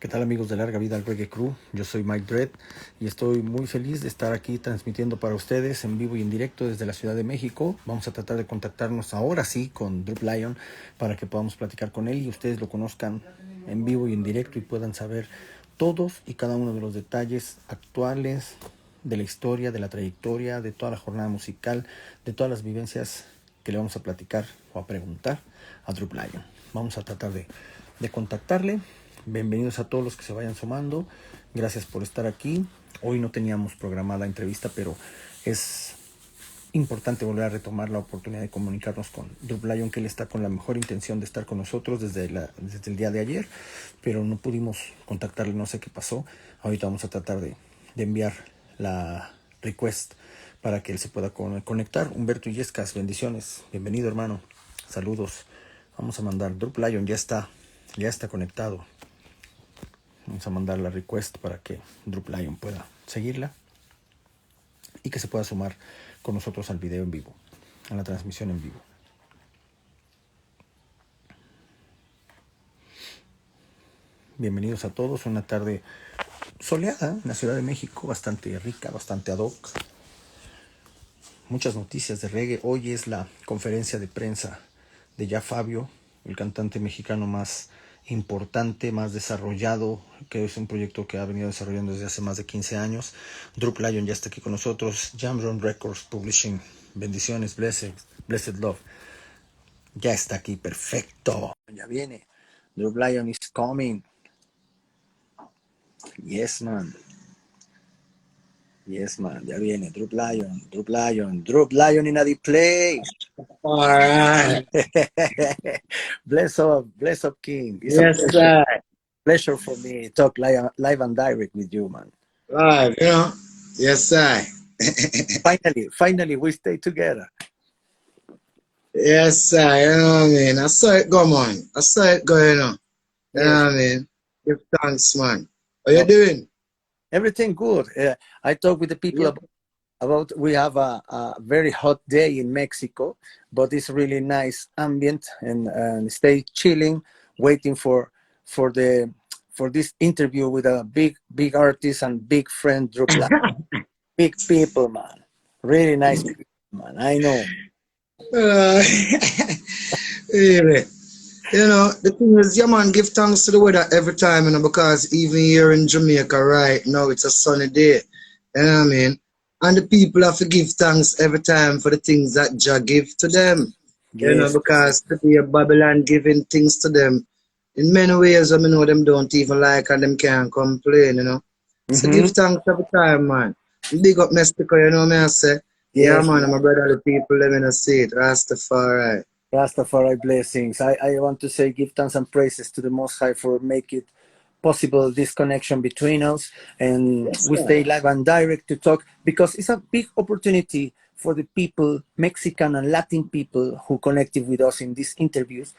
¿Qué tal, amigos de Larga Vida al Reggae Crew? Yo soy Mike Dredd y estoy muy feliz de estar aquí transmitiendo para ustedes en vivo y en directo desde la Ciudad de México. Vamos a tratar de contactarnos ahora sí con Droop para que podamos platicar con él y ustedes lo conozcan en vivo y en directo y puedan saber todos y cada uno de los detalles actuales de la historia, de la trayectoria, de toda la jornada musical, de todas las vivencias que le vamos a platicar o a preguntar a Droop. Vamos a tratar de contactarle. Bienvenidos a todos los que se vayan sumando. Gracias por estar aquí. Hoy no teníamos programada entrevista, pero es importante volver a retomar la oportunidad de comunicarnos con Droop, que él está con la mejor intención de estar con nosotros desde el día de ayer, pero no pudimos contactarle, no sé qué pasó. Ahorita vamos a tratar de enviar la request para que él se pueda conectar. Humberto Illescas, bendiciones. Bienvenido, hermano. Saludos. Vamos a mandar. Droop ya está conectado. Vamos a mandar la request para que Droop pueda seguirla y que se pueda sumar con nosotros al video en vivo, a la transmisión en vivo. Bienvenidos a todos. Una tarde soleada en la Ciudad de México, bastante rica, bastante ad hoc. Muchas noticias de reggae. Hoy es la conferencia de prensa de Ya Fabio, el cantante mexicano más importante, más desarrollado, que es un proyecto que ha venido desarrollando desde hace más de 15 años. Droop ya está aquí con nosotros. Jamron Records Publishing, bendiciones, blessed love. Ya está aquí, perfecto. Ya viene. Droop is coming. Yes, man. Yes, man. Ya viene. Droop Lion in a play. All right. Bless up, King. It's yes, a sir. pleasure for me to talk live and direct with you, man. Live, you know. Yes, sir. Finally, we stay together. Yes, sir. You know what I mean? I saw it go, man. I saw it go, you know. You Yes. know what I mean? Give thanks, man. How you doing? Everything good. I talk with the people about we have a very hot day in Mexico, but it's really nice ambient and stay chilling, waiting for this interview with a big artist and big friend, Droop. Big people, man. Really nice people, man. I know. Really. You know, the thing is, yeah, man, give thanks to the weather every time, you know, because even here in Jamaica right now, it's a sunny day. You know what I mean? And the people have to give thanks every time for the things that Jah give to them. Yes. You know, because to be a Babylon giving things to them, in many ways, I know them don't even like and them can't complain, you know. So give thanks every time, man. Big up Mexico, you know what I say? Yeah, man, I'm a brother of the people, let me see it. Rastafari. Rastafari blessings. I want to say give thanks and praises to the Most High for making it possible this connection between us, and we stay live and direct to talk because it's a big opportunity for the people, Mexican and Latin people who connected with us in these interviews,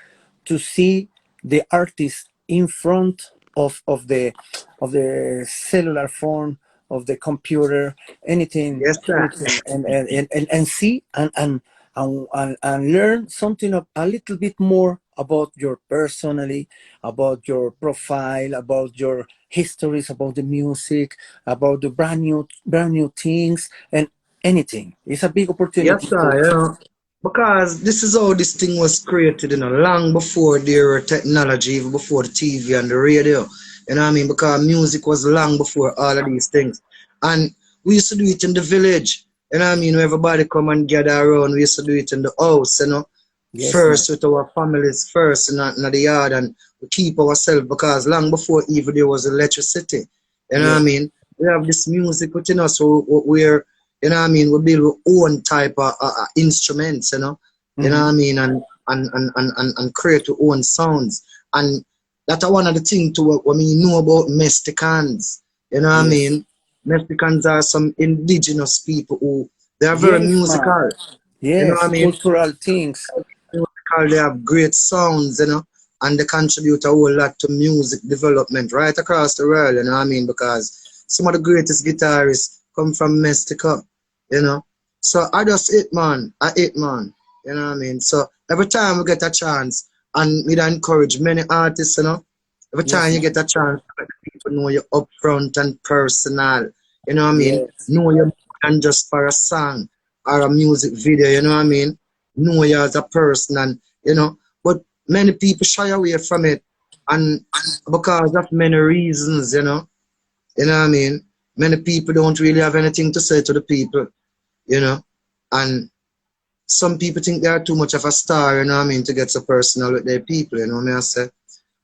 to see the artist in front of the cellular phone, of the computer, anything, and see and learn something a little bit more about your personality, about your profile, about your histories, about the music, about the brand new things, and anything. It's a big opportunity. Yes, sir, you know, because this is how this thing was created, you know, long before there were technology, even before the TV and the radio. You know what I mean? Because music was long before all of these things. And we used to do it in the village. You know what I mean? When everybody come and gather around, we used to do it in the house, you know. Yes, first with our families first in the yard, and we keep ourselves because long before even there was electricity. You know what I mean? We have this music within us, so we're, you know what I mean, we build our own type of instruments, you know. You know what I mean, and create our own sounds. And that's one of the things to what we know about Mexicans. You know what I mean? Mexicans are some indigenous people who they are very musical. Yes, you know what I mean? Cultural things. They have great sounds, you know, and they contribute a whole lot to music development right across the world, you know what I mean? Because some of the greatest guitarists come from Mexico, you know. So I just man. You know what I mean? So every time we get a chance, and we encourage many artists, you know, every time you get a chance, know you upfront and personal. You know what I mean? Yes. Know you more than just for a song or a music video, you know what I mean? Know you as a person and but many people shy away from it and because of many reasons, you know what I mean? Many people don't really have anything to say to the people, you know, and some people think they are too much of a star, you know what I mean, to get so personal with their people, you know what I say?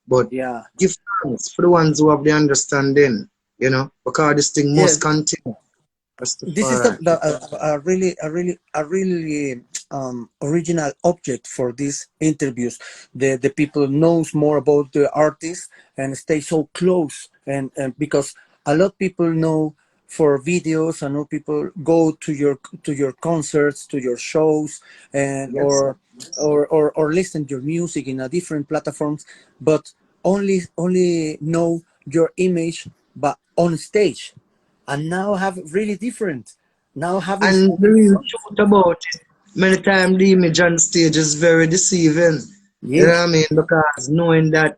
But Yeah. give thanks for the ones who have the understanding, because this thing must Yes. continue. This is Rastafari. a really original object for these interviews. The people knows more about the artist and stay so close, and because a lot of people know for videos, and know people go to your concerts, to your shows, and Yes. or listen to your music in a different platforms, but only know your image but on stage, and now have really different, now having And the big real songs. truth about it, many times the image on stage is very deceiving. You know Yes, what I mean? Because knowing that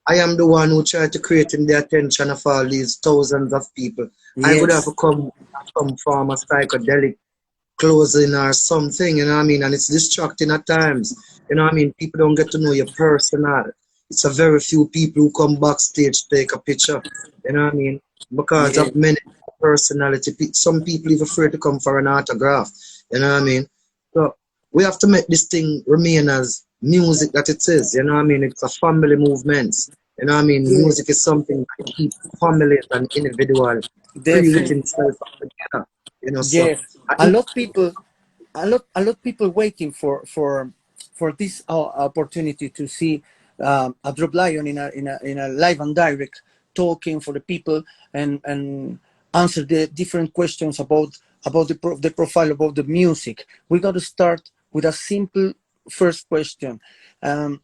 I am the one who tried to create in the attention of all these thousands of people, I would have yes, to come some form of psychedelic closing or something, you know what I mean? And it's distracting at times. You know what I mean? People don't get to know your personal. It's a very few people who come backstage to take a picture. You know what I mean? Because yeah, of many personality. Some people even afraid to come for an autograph. You know what I mean? So we have to make this thing remain as music that it is. You know what I mean? It's a family movement. You know what I mean? yeah, Music is something that keeps families and individual free within definitely. itself and together. So Yes, a lot of people, a lot of people waiting for this opportunity to see a Drop Lion in a live and direct, talking for the people, and answer the different questions about the profile, about the music. We got to start with a simple first question. Um,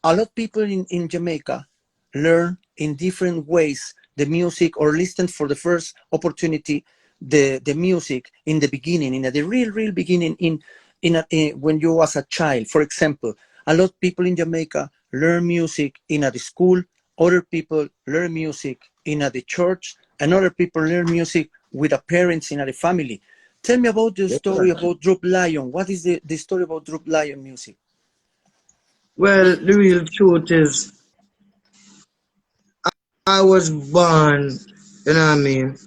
a lot of people in Jamaica learn in different ways the music, or listen for the first opportunity the music in the beginning, in the real beginning, when you was a child. For example, a lot of people in Jamaica learn music in the school, other people learn music in the church, and other people learn music with the parents in the family. Tell me about the yes, story sir. about Drop Lion. What is the story about Drop Lion music? Well, the real truth is, I was born, you know what I mean,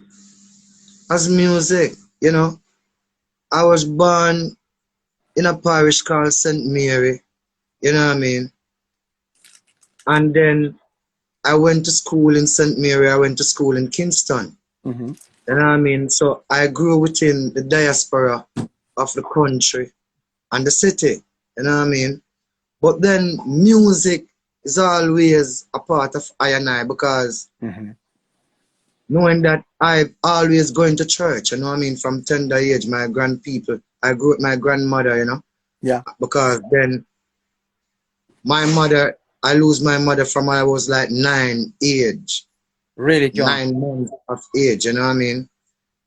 as music, you know. I was born in a parish called St. Mary, you know what I mean. And then I went to school in St. Mary, I went to school in Kingston, Hmm. you know what I mean. So I grew within the diaspora of the country and the city, you know what I mean. But then music is always a part of I and I because Hmm. knowing that I always going to church, you know what I mean, from tender age, my grand people. I grew with my grandmother, Yeah, because then my mother, I lose my mother from when I was like 9 age, really, John. 9 months of age, you know what I mean?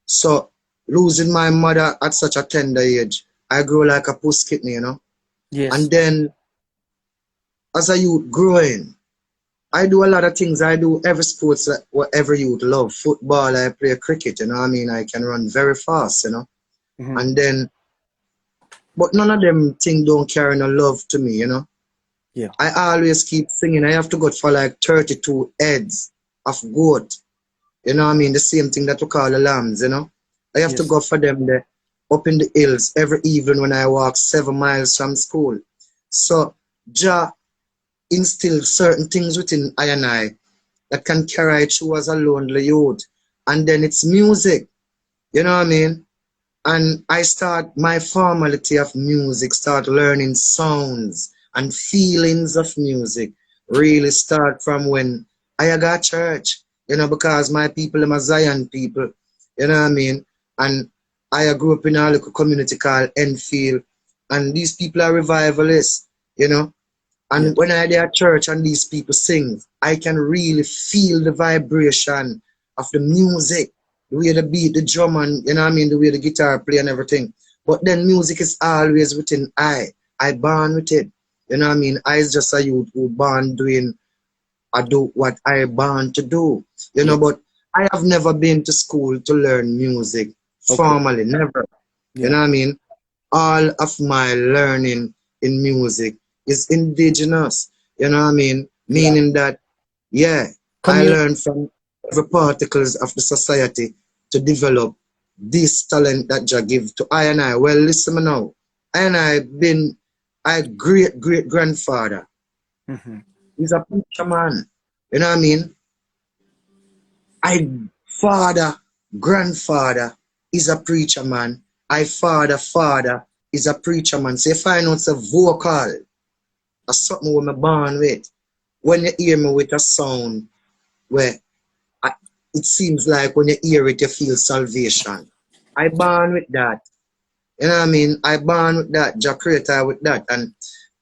So losing my mother at such a tender age, I grew like a puss kitten, Yes. And then as a youth growing, I do a lot of things. I do every sports that whatever youth love. Football, I play cricket, you know what I mean? I can run very fast, Hmm. And then, but none of them thing don't carry no love to me, Yeah. I always keep singing. I have to go for like 32 heads of goat. You know what I mean? The same thing that we call the lambs, I have to Yes. go for them there up in the hills every evening when I walk 7 miles from school. So Jah instilled certain things within I and I that can carry it through as a lonely youth. And then it's music, you know what I mean? And I start my formality of music, start learning sounds and feelings of music. Really start from when I got church, because my people are my Zion people, you know what I mean? And I grew up in a little community called Enfield, and these people are revivalists, you know. Yeah. And when I there at church and these people sing, I can really feel the vibration of the music, the way they beat the drum and you know what I mean, the way the guitar play and everything. But then music is always within I. I born with it. You know what I mean? I is just a youth who born doing I do what I born to do. You Yeah. know, but I have never been to school to learn music Okay. formally, never. You Yeah. know what I mean? All of my learning in music is indigenous. You know what I mean? Claro. Meaning that, yeah, I Community. learned from every particles of the society to develop this talent that Jah give to I and I. Well, listen me now. I and I been I great grandfather. Mhm. He's a preacher man. You know what I mean? I father, grandfather is a preacher man. I father is a preacher man. So if I know it's a vocal or something with my born with, when you hear me with a sound where I, it seems like when you hear it, you feel salvation. I born with that. You know what I mean? I born with that, Jah creator with that. And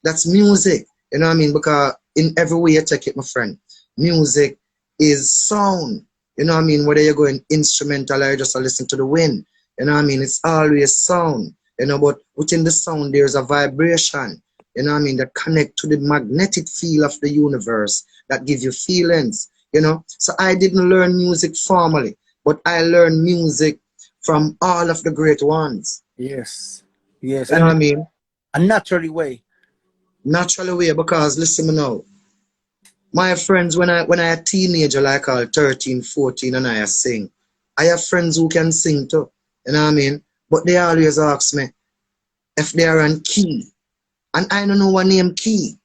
that's music. You know what I mean? Because in every way you take it, my friend, music is sound. You know what I mean? Whether you're going instrumental or you just listen to the wind. You know what I mean? It's always sound. You know, but within the sound there's a vibration. You know what I mean? That connect to the magnetic field of the universe that give you feelings. You know? So I didn't learn music formally, but I learned music from all of the great ones. Yes. Yes. You know what And I mean? a natural way. Naturally way because listen me now. My friends when I a teenager like all 13, 14 and I sing. I have friends who can sing too. You know what I mean? But they always ask me if they are on key. And I don't know what name key.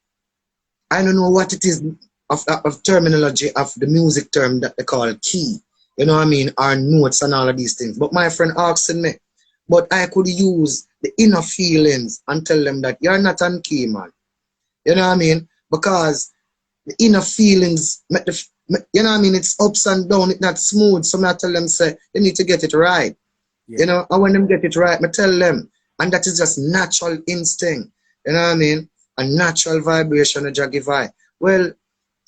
I don't know what it is of terminology of the music term that they call key. You know what I mean? Or notes and all of these things. But my friend asking me, but I could use the inner feelings and tell them that you're not on key, man. You know what I mean? Because the inner feelings, you know what I mean? It's ups and down, it's not smooth. So I tell them, say, they need to get it right. You Yeah. know, and when them get it right, I tell them, and that is just natural instinct. You know what I mean? A natural vibration of Jaggy vibe. Well,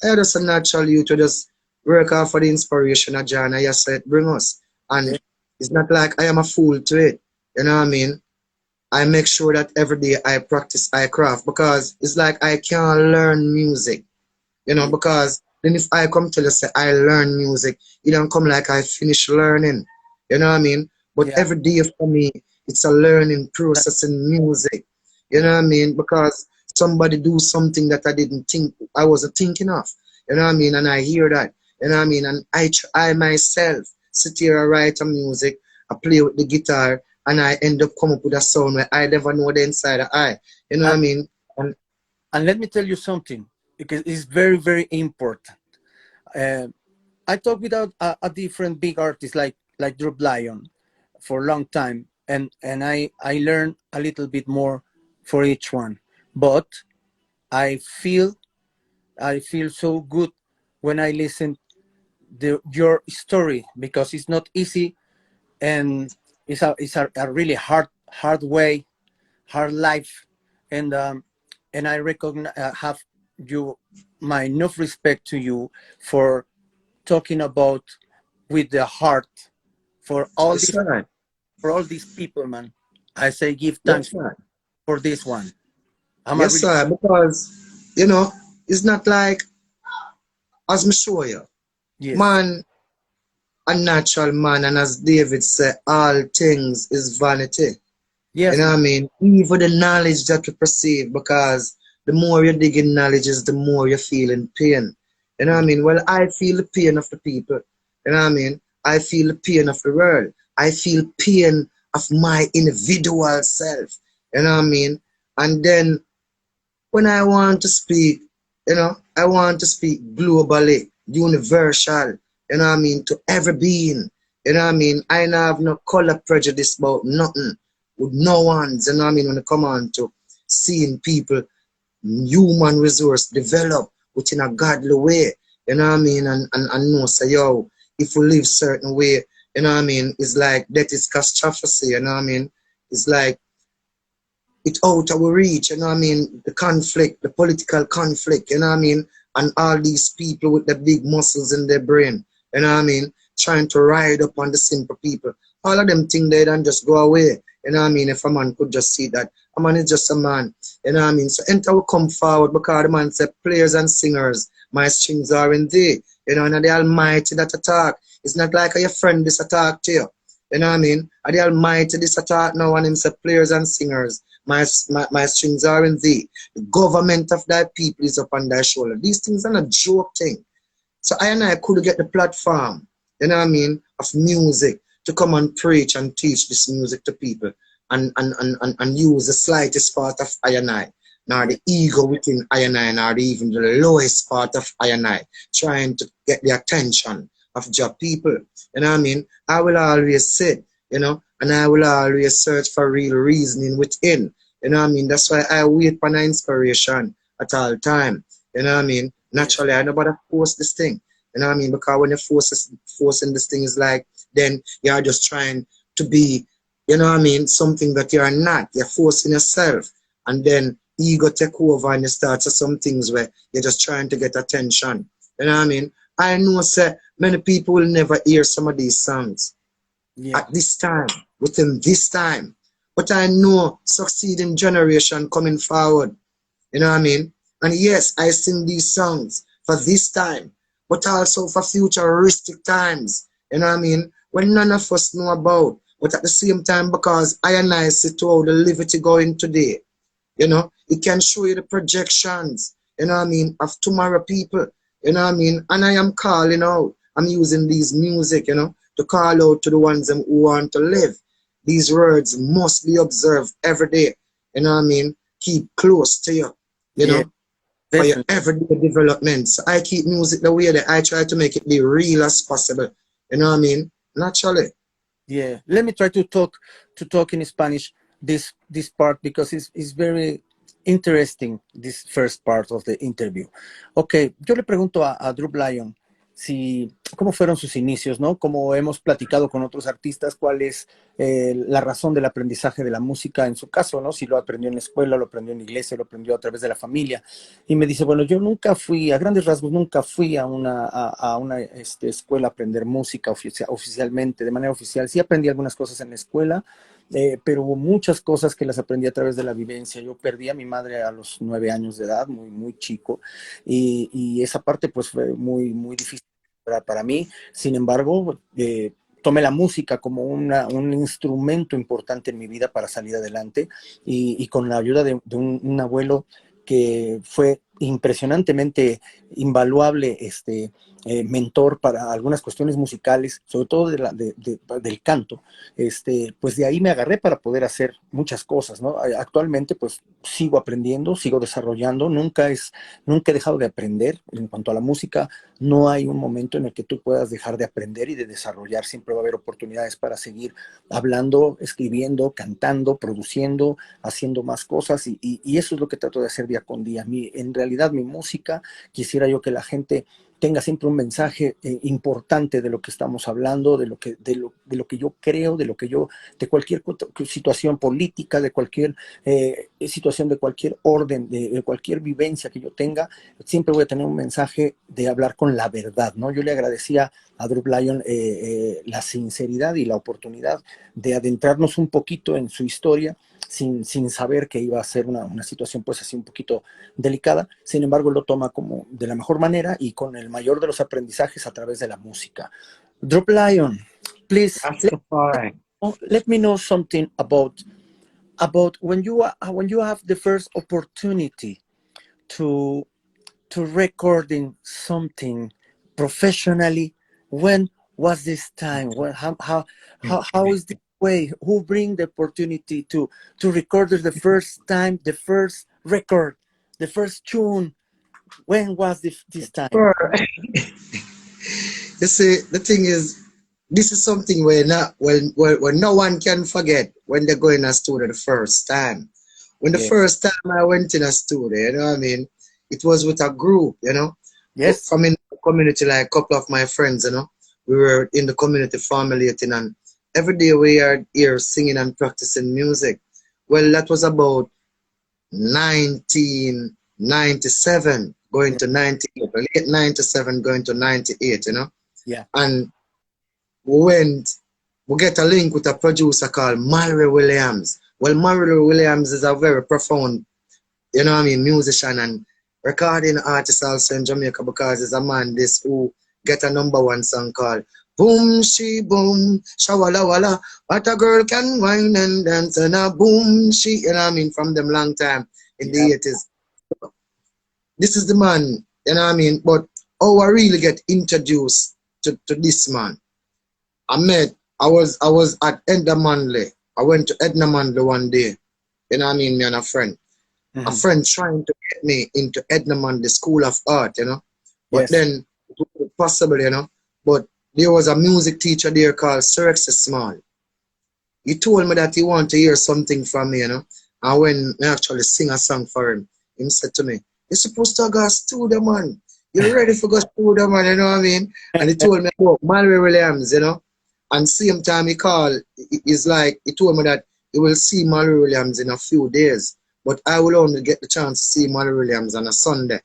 I just a natural you to just work off for the inspiration of John. I just said, bring us. Yeah. And it's not like I am a fool to it. You know what I mean? I make sure that every day I practice I craft because it's like I can't learn music, you know, Yeah. because then if I come tell you say I learn music, it don't come like I finish learning. You know what I mean? But Yeah. every day for me, it's a learning That, process in music. You know yeah. what I mean? Because somebody do something that I didn't think I wasn't thinking of. You know what I mean? And I hear that. You know what I mean? And I myself sit here and write a music, I play with the guitar, and I end up come up with a sound where I never know the inside of I. You know what And I mean? And and let me tell you something because it's very very important. Uh, I talked with a different big artist like Droop Lion for a long time, and I learned a little bit more for each one. But I feel I feel so good when I listen your story because it's not easy and it's a really hard way, hard life, and I recognize have you my enough respect to you for talking about with the heart for all yes, these sir. for all these people, man. I say give Yes, thanks sir. for this one. I'm a Yes, really sir. Because, you know, it's not like, as me show you, yes, man, a natural man, and as David said, all things is vanity. You yes, know man. what I mean? Even the knowledge that we perceive, because the more you dig in knowledge is the more you feel in pain. You know what I mean? Well, I feel the pain of the people. You know what I mean? I feel the pain of the world. I feel pain of my individual self. You know what I mean? And then when I want to speak, you know, I want to speak globally, universal, you know what I mean, to every being. You know what I mean? I don't have no color prejudice about nothing with no one's, you know what I mean, when it come on to seeing people, human resource develop within a godly way, you know what I mean, and know say, yo, if we live certain way, you know what I mean, it's like that is catastrophe, you know what I mean? It's like it's out our reach, you know what I mean? The conflict, the political conflict, you know what I mean? And all these people with the big muscles in their brain, you know what I mean? Trying to ride up on the simple people. All of them think they don't just go away, you know what I mean? If a man could just see that. A man is just a man, you know what I mean? So enter will come forward because the man said players and singers My strings are in thee. You know, and the Almighty that attack. It's not like your friend this attack to you. You know what I mean? And the Almighty this attack now and him say players and singers. My strings are in thee. The government of thy people is upon thy shoulder. These things are not joke thing. So I could get the platform, you know what I mean, of music to come and preach and teach this music to people and use the slightest part of I and I, nor the ego within I and I, nor even the lowest part of I and I, trying to get the attention of job people. You know what I mean? I will always sit, you know, and I will always search for real reasoning within. You know what I mean? That's why I wait for an inspiration at all time. You know what I mean? Naturally, I nobody force this thing. You know what I mean? Because when you're forcing this thing is like, then you're just trying to be, you know what I mean, something that you're not. You're forcing yourself. And then ego take over and you start to some things where you're just trying to get attention. You know what I mean? I know, sir, many people will never hear some of these songs at this time, within this time. But I know succeeding generation coming forward. You know what I mean? And yes, I sing these songs for this time, but also for futuristic times. You know what I mean? When none of us know about, but at the same time, because I and I see to how the liberty going today. You know, it can show you the projections, you know what I mean, of tomorrow people. You know what I mean? And I am calling out. I'm using these music, you know, to call out to the ones who want to live. These words must be observed every day. You know what I mean? Keep close to you, you know, for your everyday development. So I keep music the way that I try to make it be real as possible. You know what I mean? Naturally. Yeah. Let me try to talk in Spanish this part because it's very interesting, this first part of the interview. Okay, yo le pregunto a Droop Lion cómo fueron sus inicios, ¿no? Como hemos platicado con otros artistas, cuál es la razón del aprendizaje de la música en su caso, ¿no? Si lo aprendió en la escuela, lo aprendió en la iglesia, lo aprendió a través de la familia. Y me dice, bueno, yo nunca fui, a grandes rasgos, nunca fui a una escuela a aprender música oficialmente, de manera oficial. Sí aprendí algunas cosas en la escuela, pero hubo muchas cosas que las aprendí a través de la vivencia. Yo perdí a mi madre a los 9 años de edad, muy chico, y esa parte pues fue muy difícil para mí. Sin embargo, tomé la música como un instrumento importante en mi vida para salir adelante y con la ayuda de un abuelo que fue impresionantemente invaluable mentor para algunas cuestiones musicales, sobre todo del canto, pues de ahí me agarré para poder hacer muchas cosas, ¿no? Actualmente pues sigo aprendiendo, sigo desarrollando, nunca he dejado de aprender. En cuanto a la música, no hay un momento en el que tú puedas dejar de aprender y de desarrollar. Siempre va a haber oportunidades para seguir hablando, escribiendo, cantando, produciendo, haciendo más cosas y eso es lo que trato de hacer día con día. En realidad mi música, quisiera yo que la gente tenga siempre un mensaje importante de lo que estamos hablando, de lo que yo creo, de cualquier situación política, de cualquier situación, de cualquier orden, de cualquier vivencia que yo tenga. Siempre voy a tener un mensaje de hablar con la verdad, ¿no? Yo le agradecía a Droop Lion la sinceridad y la oportunidad de adentrarnos un poquito en su historia, sin saber que iba a ser una situación pues así un poquito delicada. Sin embargo, lo toma como de la mejor manera y con el mayor de los aprendizajes a través de la música. Droop Lion, please let me know something about when you have the first opportunity to recording something professionally. When was this time? How is the way? Who bring the opportunity to record the first time, the first record, the first tune? When was this time? You see, the thing is, this is something where no one can forget when they go in a studio the first time. When the first time I went in a studio, you know what I mean? It was with a group, you know? Yes. From in the community, like a couple of my friends, you know? We were in the community formulating, and every day we are here singing and practicing music. Well, that was about 1997 going to 98, late 97 going to 98, you know? Yeah. And we get a link with a producer called Mallory Williams. Well, Mallory Williams is a very profound, you know what I mean, musician, and recording artist also in Jamaica because there's a man this who get a #1 song called Boom She Boom Shawala Wala. What a girl can whine and dance and a boom she, you know what I mean, from them long time in Yeah. the 80s. This is the man, you know what I mean? But how I really get introduced to this man. I was at Edna Manley. I went to Edna Manley one day, you know what I mean, me and a friend. A Mm-hmm. friend trying to get me into Edna Manley School of Art, you know. But Yes. then it wasn't possible, you know. But there was a music teacher there called Sir X Small. He told me that he wanted to hear something from me, you know. And when I actually sing a song for him, he said to me, "You're supposed to go studio, man. You're ready for go studio, man," you know what I mean? And he told me about Mallory Williams, you know. And same time he called, he's like, he told me that he will see Mallory Williams in a few days. But I will only get the chance to see Mallory Williams on a Sunday.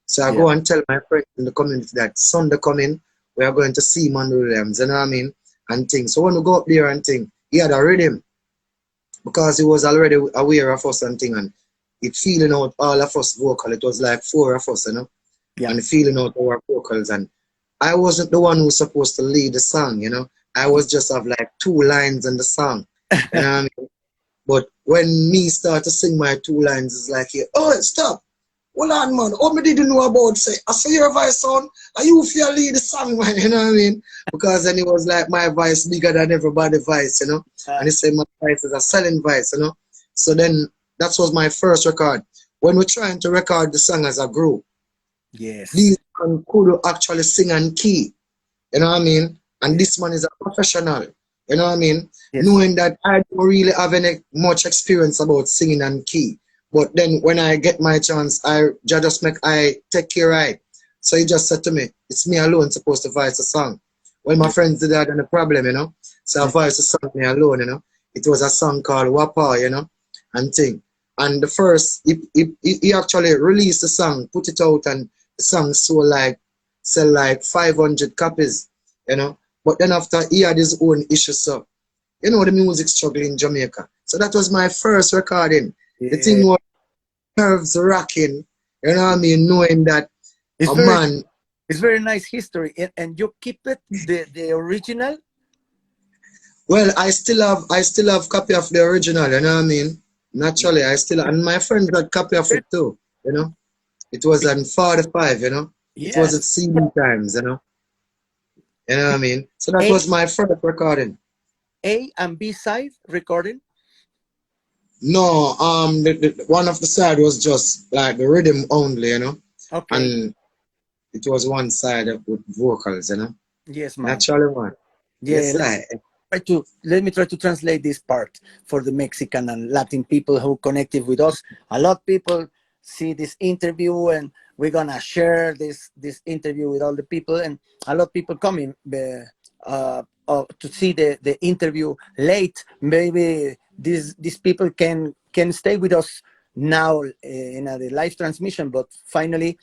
So I Yeah. go and tell my friends in the community that Sunday coming, we are going to see Mallory Williams, you know what I mean? And things. So when we go up there and thing, he had a rhythm because he was already aware of us and thing, and it feeling out all of us vocal. It was like 4 of us, you know, Yeah. and feeling out our vocals. And I wasn't the one who was supposed to lead the song, you know. I was just have like 2 lines in the song, you know what I mean? But when me start to sing my 2 lines, it's like, oh, stop. Hold on, man. All me didn't know about say, I saw your voice son, and you feel lead the song, man, you know what I mean? Because then it was like my voice bigger than everybody's voice, you know? And he said my voice is a selling voice, you know? So then that was my first record. When we're trying to record the song as a group, Yes. these man could actually sing and key, you know what I mean? And this man is a professional, you know what I mean? Yes. Knowing that I don't really have any much experience about singing and key. But then when I get my chance, I take care right. So he just said to me, it's me alone supposed to voice the song. Well, my friends did that and the problem, you know. So I voiced the song me alone, you know. It was a song called Wapa, you know, and thing. And the first, he actually released the song, put it out, and the song sell like 500 copies, you know. But then after he had his own issues, so you know the music struggle in Jamaica. So that was my first recording. The thing was nerves rocking, you know what I mean, knowing that It's a very, man. it's very nice history, and you keep it the original. Well, I still have copy of the original, you know what I mean? Naturally, and my friend got copy of it too, you know. It was on 45, you know. It was Yes. at CD times, you know. You know what I mean? So that A was my first recording. A and B side recording. No, one of the side was just like the rhythm only, you know, Okay. and it was one side with vocals, you know. Yes, man. Naturally, one. Yeah. Yes, I. Let me try to translate this part for the Mexican and Latin people who connected with us. A lot of people see this interview, and we're gonna share this interview with all the people, and a lot of people coming to see the interview late. Maybe these people can stay with us now in the live transmission, but finally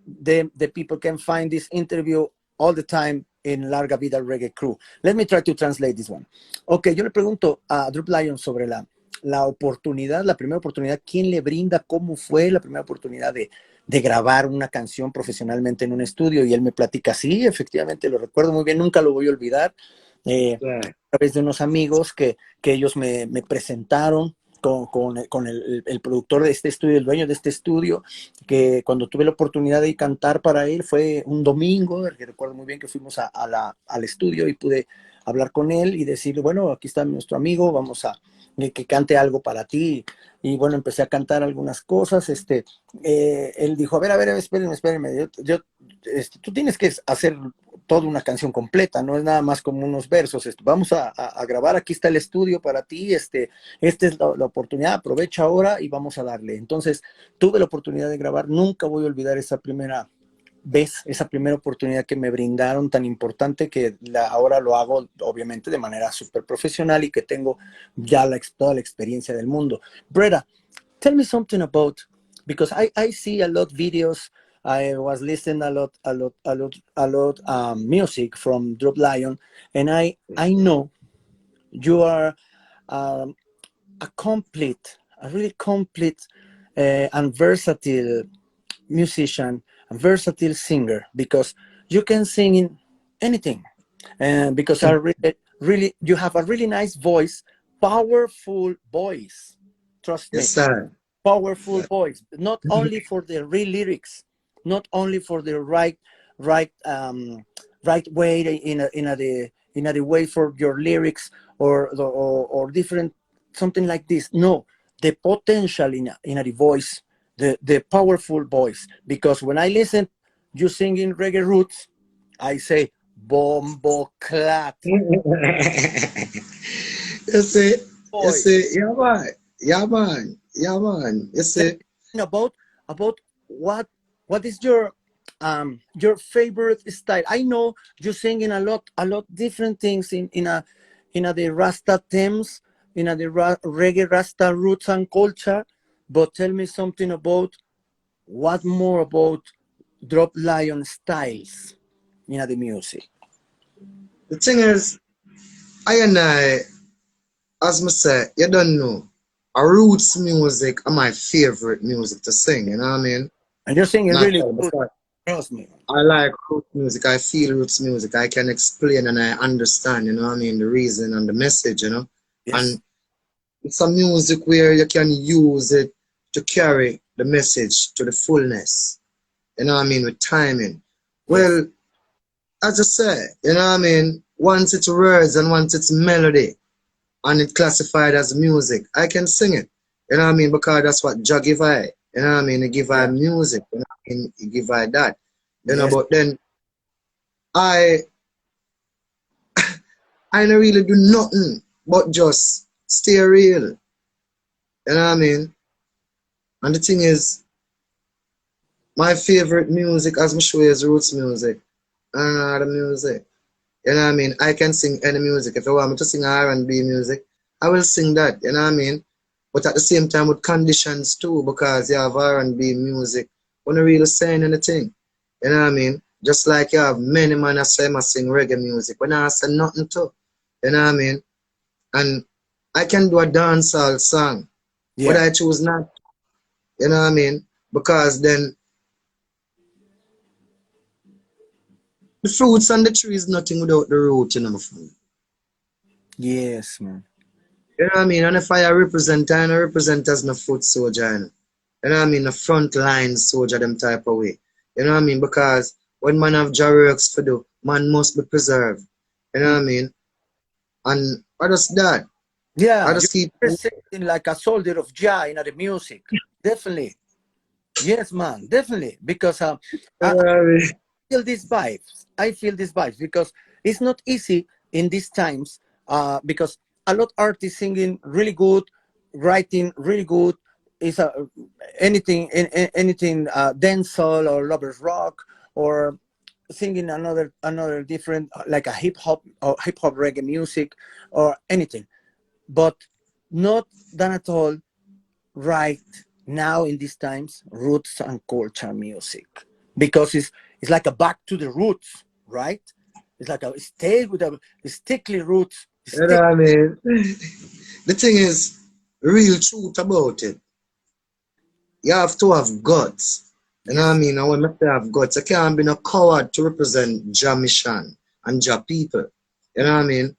the people can find this interview all the time in Larga Vida Reggae Crew. Let me try to translate this one. Ok, yo le pregunto a Droop Lion sobre la oportunidad, la primera oportunidad, ¿quién le brinda? ¿Cómo fue la primera oportunidad de grabar una canción profesionalmente en un estudio? Y él me platica, sí, efectivamente, lo recuerdo muy bien, nunca lo voy a olvidar. A través de unos amigos que ellos me presentaron con el productor de este estudio, el dueño de este estudio, que cuando tuve la oportunidad de cantar para él fue un domingo, que recuerdo muy bien que fuimos al estudio y pude hablar con él y decirle, bueno, aquí está nuestro amigo, vamos a que cante algo para ti. Y bueno, empecé a cantar algunas cosas. Él dijo, a ver, espérenme. Tú tienes que hacer toda una canción completa, no es nada más como unos versos. Vamos a grabar, aquí está el estudio para ti, esta es la oportunidad, aprovecha ahora y vamos a darle. Entonces, tuve la oportunidad de grabar, nunca voy a olvidar esa primera vez, esa primera oportunidad que me brindaron tan importante que ahora lo hago obviamente de manera súper profesional y que tengo ya toda la experiencia del mundo. Breda, tell me something about, because I see a lot videos, I was listening a lot music from Drop Lion, and I know you are um, a really complete and versatile musician, a versatile singer, because you can sing in anything, and because I really you have a really nice voice, powerful voice. Trust Yes, me, sir. powerful voice. Not only for the real lyrics, not only for the right right way in a the way for your lyrics or different something like this. No, the potential in a the voice, the powerful voice. Because when I listen you singing reggae roots, I say bombo clat You see, you voice. see, yeah, man. Yeah, man. Yeah, man. You Let see, me know about what is your favorite style. I know you singing a lot different things in a the Rasta themes, in a the reggae Rasta roots and culture. But tell me something about what more about Drop Lion styles in the music. the thing is, I and I, as I say, you don't know, a roots music are my favorite music to sing, you know what I mean? And you're singing really Naturally, good. because Trust me. I like roots music, I feel roots music, I can explain and I understand, you know what I mean, the reason and the message, you know? Yes. And it's a music where you can use it to carry the message to the fullness, you know what I mean, with timing. Yes. Well, as I say, you know what I mean, once it's words and once it's melody, and it classified as music, I can sing it. You know what I mean? Because that's what Jah give I. You know what I mean? He give I Yeah. music. You know what I mean? He give I that. You know, Yes. but then I I don't really do nothing but just stay real. You know what I mean? And the thing is, my favorite music, as I show you, is roots music and other music. You know what I mean? I can sing any music. If you want me to sing R&B music, I will sing that. You know what I mean? But at the same time with conditions too, because you have R&B music, when you really saying anything. You know what I mean? Just like you have many man I say I sing reggae music, when I say nothing to. You know what I mean? And I can do a dancehall song, but Yeah. I choose not. You know what I mean? Because then the fruits and the tree is nothing without the root, you know, my friend. Yes, man. You know what I mean? And if I represent as no foot soldier, you know. You know what I mean? A front line soldier, them type of way. You know what I mean? Because when man have job works for do, man must be preserved. You know what I mean? And I just that. I Yeah, just keep you're singing like a soldier of Jah in the music. Definitely. Yes, man. Definitely. Because I feel these vibes. I feel these vibes because it's not easy in these times. Because a lot artists singing really good, writing really good. Is anything anything dancehall or lovers rock or singing another different like a hip hop reggae music or anything, but not done at all right now in these times roots and culture music, because it's like a back to the roots, right? It's like a stay with a stickly roots you know what stick. I mean? The thing is, real truth about it. You have to have guts. You know what I Yes. mean? And when I say have guts, I can't be no coward to represent Jah mission and Jah people. You know what I mean?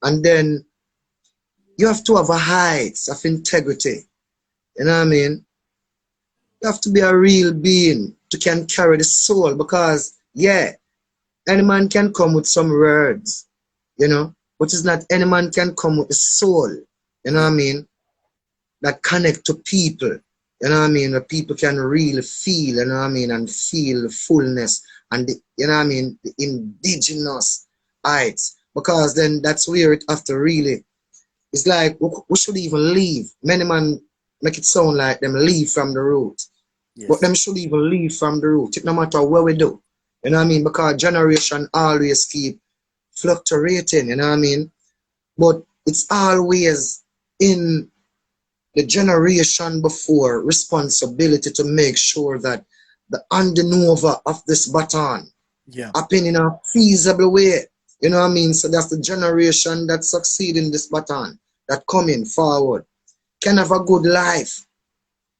And then you have to have a heights of integrity. You know what I mean? You have to be a real being to can carry the soul because yeah, any man can come with some words, you know, but it's not any man can come with the soul, you know what Yeah. I mean, that connect to people, you know what I mean, that people can really feel, you know what I mean, and feel the fullness and the, you know what I mean, the indigenous heights. Because then that's where it have to really, it's like we should even leave. Many man make it sound like them leave from the root. But Yes. them should even leave from the root. It no matter what we do. You know what I mean? Because generation always keep fluctuating, you know what I mean? But it's always in the generation before responsibility to make sure that the handing over of this baton Yeah. happen in a feasible way. You know what I mean? So that's the generation that succeed in this baton, that coming forward, can have a good life.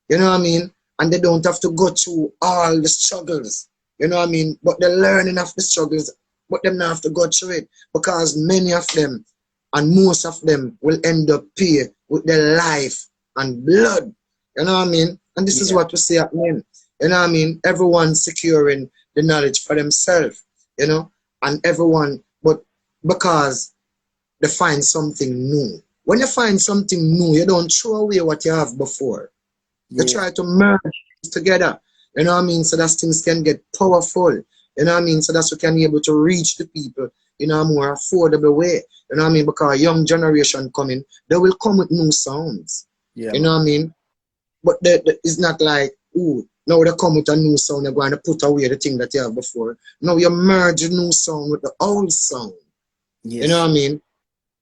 You know what I mean? and they don't have to go through all the struggles. You know what I mean? But they're learning of the struggles, but them not have to go through it because many of them and most of them will end up pay with their life and blood. You know what I mean? And this is what we see happening. You know what I mean? Everyone securing the knowledge for themselves, you know, and everyone, but because they find something new. When you find something new, you don't throw away what you have before. You try to merge things together. You know what I mean? So that things can get powerful. You know what I mean? So that's we can be able to reach the people in a more affordable way. You know what I mean? Because young generation coming, they will come with new sounds. You know what I mean? But it's not like, ooh, now they come with a new sound, they're going to put away the thing that you have before. No, you merge the new sound with the old sound. You know what I mean?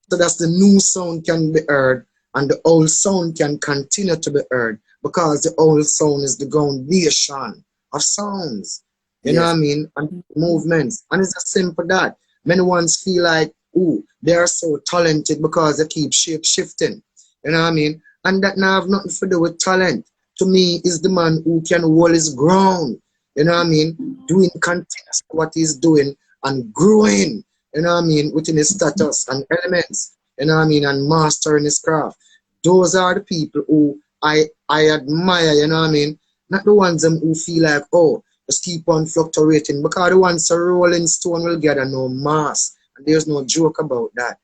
So that's the new sound can be heard and the old sound can continue to be heard because the old sound is the foundation of sounds. You know what I mean? And movements. And it's as simple that. Many ones feel like, ooh, they are so talented because they keep shape shifting. You know what I mean? And that now have nothing to do with talent. To me, is the man who can hold his ground. You know what I mean? Doing continuous what he's doing and growing. You know what I mean? Within his status and elements. You know what I mean? And mastering his craft. Those are the people who I admire. You know what I mean? Not the ones who feel like, oh, just keep on fluctuating. Because the ones a rolling stone will gather no mass. And there's no joke about that.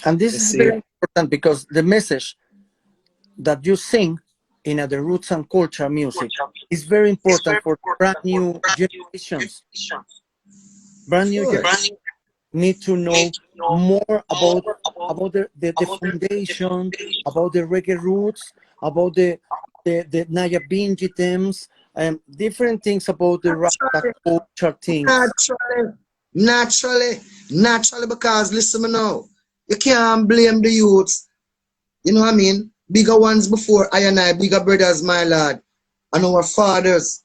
And this is very important because the message that you sing in the roots and culture music is very important for brand new generations. Brand new generations need to know more about the foundation, about the reggae roots, about the Naya Binji themes, and different things about the Rasta culture things. Naturally, because listen me now, you can't blame the youths. You know what I mean? Bigger ones before I and I, bigger brothers, my lord, and our fathers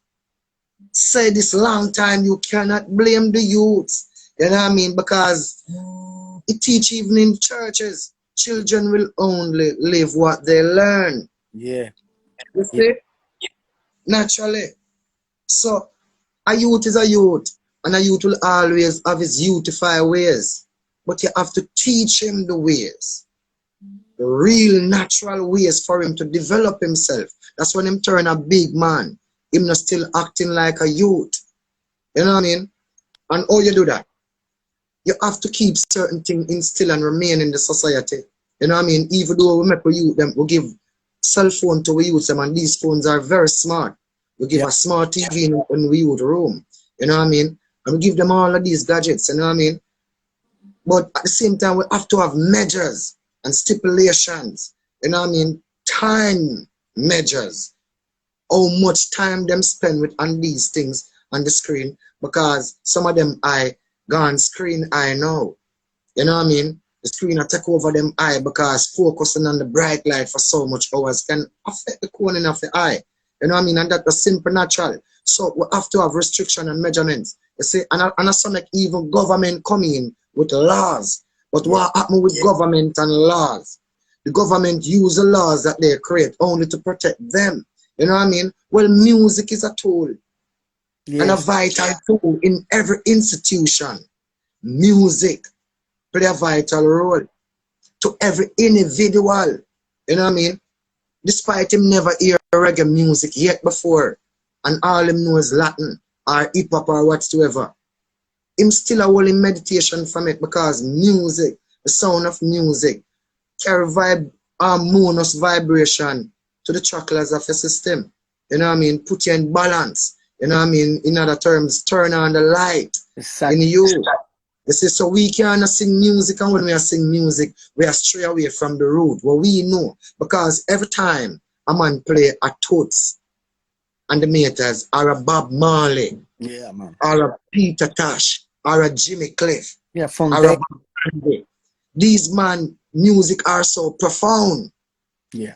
say this long time, you cannot blame the youths. You know what I mean? Because it teach even in churches, children will only live what they learn. Yeah. You see? Naturally. So a youth is a youth, and a youth will always have his youthify ways. But you have to teach him the ways. The real natural ways for him to develop himself. That's when him turn a big man. Him not still acting like a youth. You know what I mean? And how you do that? You have to keep certain things instill and remain in the society. You know what I mean? Even though we make we give cell phone to we use them, and these phones are very smart. We give a smart TV in we use room. You know what I mean? And we give them all of these gadgets, you know what I mean? But at the same time, we have to have measures and stipulations. You know what I mean? Time measures. How much time them spend with on these things on the screen, because some of them eye gone screen eye now. You know what I mean? The screen will take over them eye because focusing on the bright light for so much hours can affect the cornering of the eye. You know what I mean? And that's simple natural. So we have to have restriction and measurements. You see, and I saw like even government coming in with laws. But what happened with government and laws? The government use the laws that they create only to protect them. You know what I mean? Well, music is a tool. And a vital tool in every institution. Music play a vital role to every individual. You know what I mean? Despite him never hear reggae music yet before, and all him know is Latin or hip hop or whatsoever, him still a holding meditation from it, because music, the sound of music, carry harmonious vibration to the chakras of your system. You know what I mean? Put you in balance. You know what I mean? In other terms, turn on the light in you. You see, so we can't sing music, and when we are sing music, we are stray away from the root, what we know. Because every time a man play a Toots and the Meters, or a Bob Marley, or a Peter Tosh, or a Jimmy Cliff, or a Bob Marley, these man music are so profound. Yeah.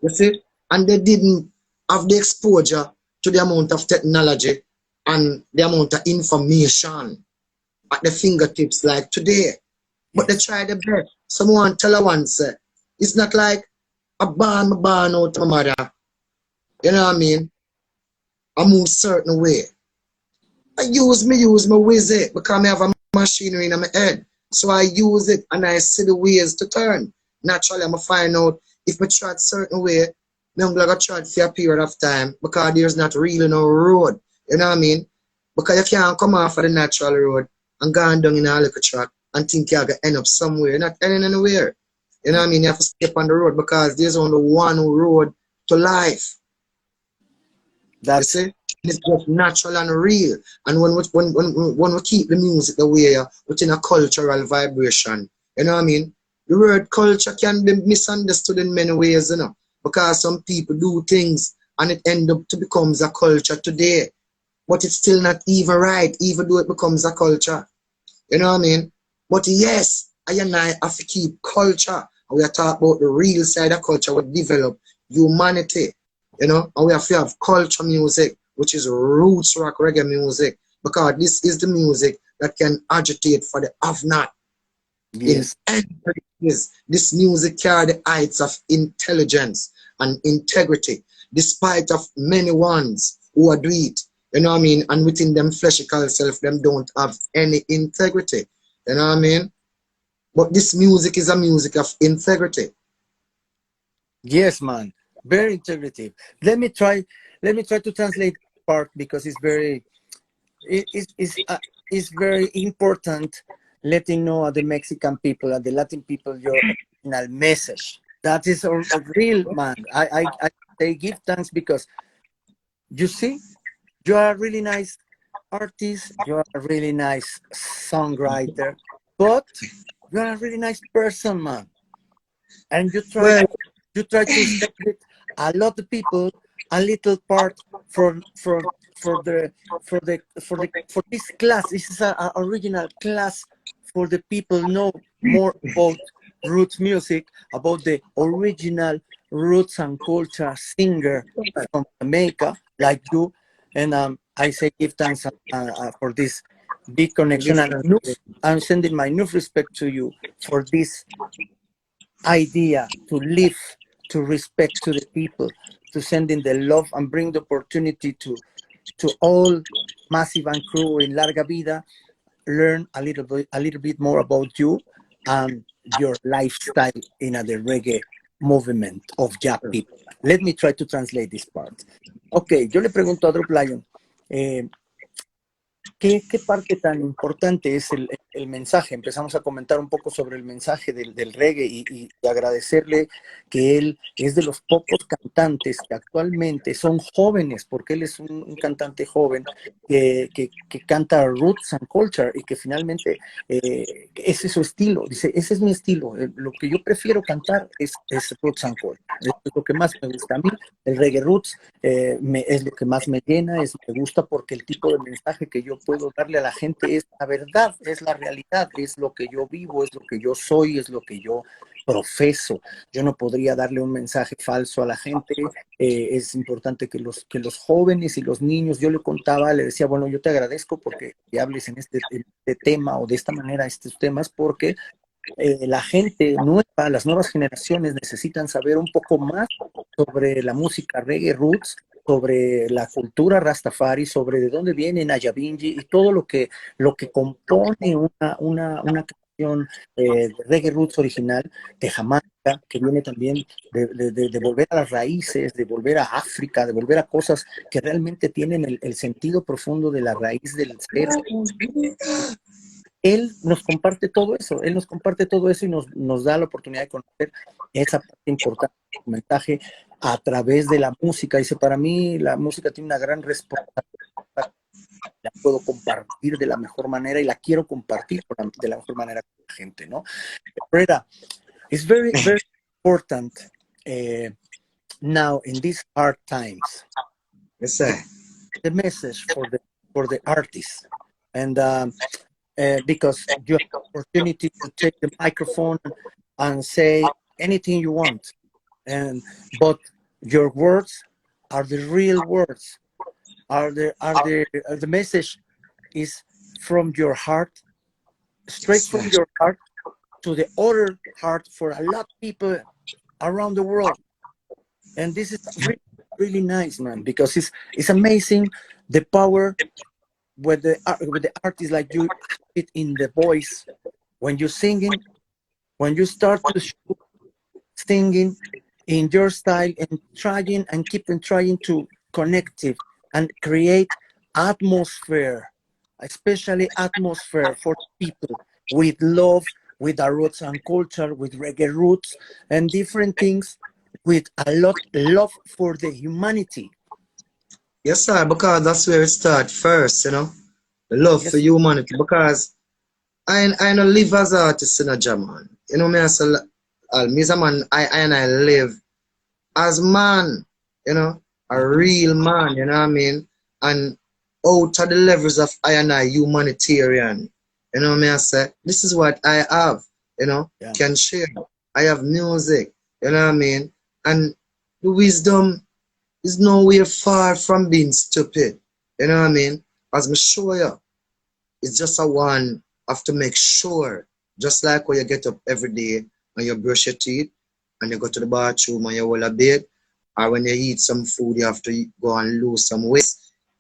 You see? And they didn't have the exposure to the amount of technology and the amount of information at the fingertips like today. But they try their best. Someone tell her once, it's not like a born out of my mother You know what I mean? I move certain way. I use my wizard because I have a machinery in my head. So I use it and I see the ways to turn. Naturally, I'm going to find out if I try a certain way, I'm going to try for a period of time because there's not really no road. You know what I mean? Because you can't come off of the natural road and go on down in a little track and think you're going to end up somewhere. You're not ending anywhere. You know what I mean? You have to step on the road because there's only one road to life. You That's see? It's just natural and real. And when we keep the music the way within a cultural vibration, you know what I mean? The word culture can be misunderstood in many ways, you know, because some people do things and it end up to becomes a culture today. But it's still not even right, even though it becomes a culture. You know what I mean? But yes, I and I have to keep culture. And we are talking about the real side of culture, we develop humanity. You know, and we have to have culture music, which is roots rock reggae music, because this is the music that can agitate for the have not. In yes. any place, this music carry the heights of intelligence and integrity, despite of many ones who are do it. You know what I mean? And within them fleshical self, them don't have any integrity. You know what I mean? But this music is a music of integrity. Yes, man. Very integrative. Let me try. Let me try to translate part because it's very it's very important letting know the Mexican people and the Latin people your original message. That is a real man. I say give thanks because you see you are a really nice artist. You are a really nice songwriter, but you are a really nice person, man. And Well, you try to separate a lot of people a little part for the for this class. This is a original class for the people know more about roots music, about the original roots and culture singer from Jamaica like you. And I say give thanks for this big connection, and I'm sending my new respect to you for this idea to live, to respect to the people, to send in the love and bring the opportunity to all Massive and crew in Larga Vida, learn a little bit more about you and your lifestyle in the reggae movement of Jap people. Let me try to translate this part. Ok, yo le pregunto a Droop Lion, eh, ¿qué parte tan importante es el mensaje? Empezamos a comentar un poco sobre el mensaje del reggae y agradecerle que él es de los pocos cantantes que actualmente son jóvenes, porque él es un cantante joven que canta roots and culture y que finalmente ese es su estilo. Dice, ese es mi estilo. Lo que yo prefiero cantar es roots and culture. Es lo que más me gusta a mí. El reggae roots es lo que más me llena, me gusta porque el tipo de mensaje que yo puedo darle a la gente es la verdad, es la realidad, es lo que yo vivo, es lo que yo soy, es lo que yo profeso. Yo no podría darle un mensaje falso a la gente. Es importante que los jóvenes y los niños, yo le contaba, le decía, bueno, yo te agradezco porque te hables en este tema o de esta manera estos temas, porque la gente nueva, las nuevas generaciones necesitan saber un poco más sobre la música reggae roots, sobre la cultura rastafari, sobre de dónde viene Nayabinji y todo lo que compone una canción de reggae roots original de Jamaica, que viene también de volver a las raíces, de volver a África, de volver a cosas que realmente tienen el sentido profundo de la raíz del ser. Él nos comparte todo eso, y nos da la oportunidad de conocer esa parte importante del mensaje a través de la música. Dice, para mí la música tiene una gran responsabilidad, la puedo compartir de la mejor manera y la quiero compartir de la mejor manera con la gente, ¿no? Breda, it's very, very important now in these hard times. yes, sir. The message for the artists. And because you have the opportunity to take the microphone and say anything you want, but your words are the real words. The message is from your heart, straight from your heart to the other heart for a lot of people around the world. And this is really really nice, man, because it's amazing the power with the artist like you have it in the voice when you're singing, when you start to show singing in your style and trying and keeping trying to connect it and create atmosphere, especially atmosphere for people with love, with our roots and culture, with reggae roots and different things, with a lot love for the humanity. Yes, sir, because that's where it starts first, you know. The love for Yes, humanity. Because I don't live as an artist in a jam, man. You know me as me as a man, I live as man, you know, a mhm, real man, you know what I mean? And out of the levels of I and I humanitarian, you know what I say? This is what I have, you know, yeah, can share. I have music, you know what I mean? And the wisdom is nowhere far from being stupid, you know what I mean? As me show you, it's just a one have to make sure, just like when you get up every day and you brush your teeth and you go to the bathroom and you hold a bed, or when you eat some food, you have to go and lose some weight.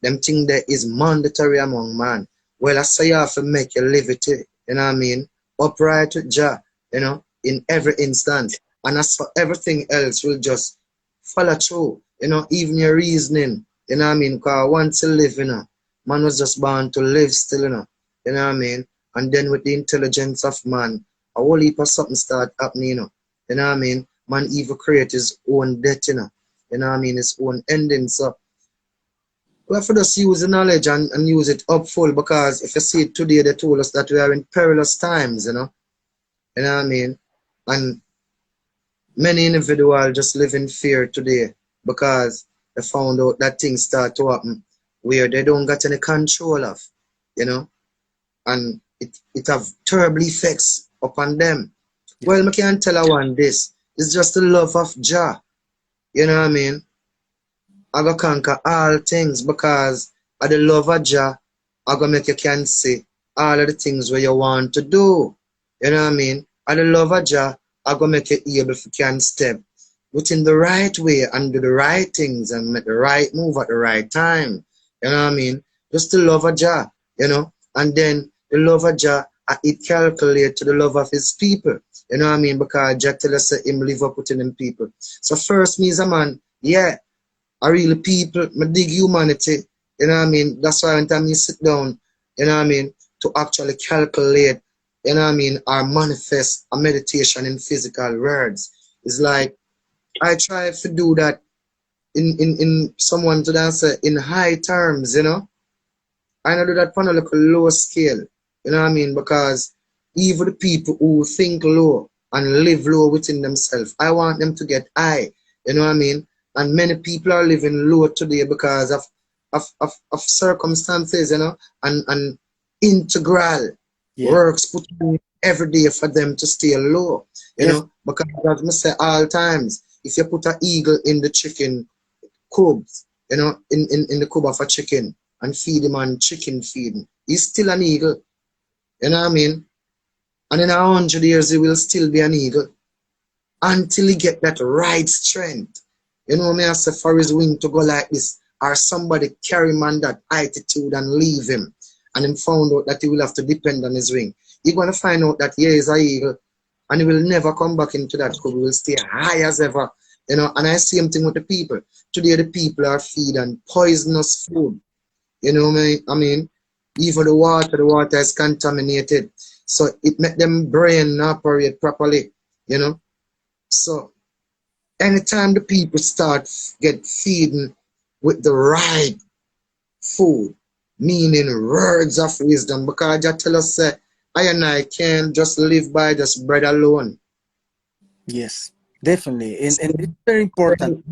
Them thing there is mandatory among man. Well, I say you have to make your liberty, you know what I mean? Upright with Jah, you know, in every instance. And as for everything else, will just follow through, you know, even your reasoning, you know what I mean? Because once you live, you know, man was just born to live still, you know what I mean? And then with the intelligence of man, a whole heap of something start happening, you know what I mean? Man even create his own death, you know what I mean? His own ending. So we have to just use the knowledge and use it up full because if you see it today, they told us that we are in perilous times, you know what I mean? And many individuals just live in fear today because they found out that things start to happen where they don't got any control of, you know? And it have terrible effects upon them. yeah, Well, I can't tell a one this. It's just the love of Jah. You know what I mean? I go conquer all things because of the love of Jah. I go make you can see all of the things where you want to do. You know what I mean? And the love of Jah, I go make you able to can step within the right way and do the right things and make the right move at the right time. You know what I mean? Just the love of Jah, and then the love of Jah, it calculate to the love of his people. You know what I mean? Because Jah tell us that him live up within them people. So first me as a man, yeah, I really people, I dig humanity, you know what I mean? That's why when time you sit down, you know what I mean, to actually calculate, you know what I mean, or manifest a meditation in physical words. It's like I try to do that in someone to answer in high terms, I do that on a little low scale, you know what I mean? Because even the people who think low and live low within themselves, I want them to get high, you know what I mean? And many people are living low today because of circumstances, and integral yeah. works put in every day for them to stay low, Yes, because as I say all times, if you put an eagle in the chicken cubs, in the cube of a chicken and feed him on chicken feeding, he's still an eagle, you know what I mean? And in 100 years, he will still be an eagle until he get that right strength. You know, me I say for his wing to go like this, or somebody carry him on that altitude and leave him, and him found out that he will have to depend on his wing. You're gonna find out that yeah, he's an eagle, and he will never come back into that cube. He will stay high as ever. And I see same thing with the people. Today the people are feeding poisonous food. You know me, I mean, even the water is contaminated. So it make them brain not operate properly, you know. So anytime the people start get feeding with the right food, meaning words of wisdom, because I tell us I and I can't just live by just bread alone. yes, definitely, and So it's very important.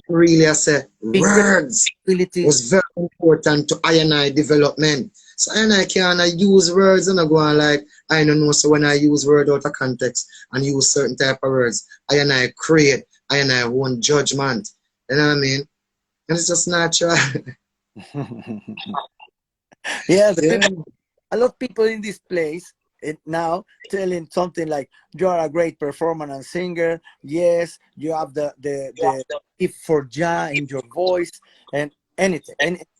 really I say Big words responsibility. was very important to I and I development. So I and I can I use words and I go on like I don't know. So when I use word out of context and use certain type of words, I and I create, I and I own judgment. You know what I mean? And it's just natural. Yeah, the Yeah. people, a lot of people in this place now telling something like you are a great performer and singer. Yes, you have the give for Jah in your voice and anything,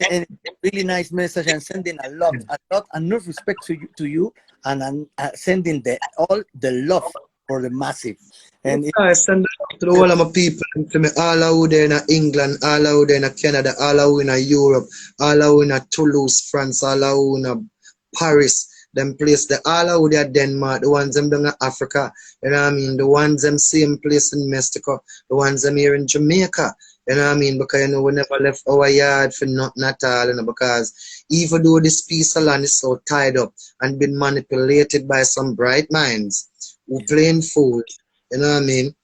and really nice message, and sending a lot, enough respect to you, and sending all the love for the massive. And I send it to all of my people, to me, all out there in England, all out there in Canada, all out in Europe, all out in Toulouse, France, all out in Paris, them place, the all out there Denmark, the ones them down in Africa, you know what I mean, the ones them same place in Mexico, the ones them here in Jamaica, you know what I mean, because you know we never left our yard for nothing at all, you know, because even though this piece of land is so tied up and been manipulated by some bright minds who playing fool, you know what I mean?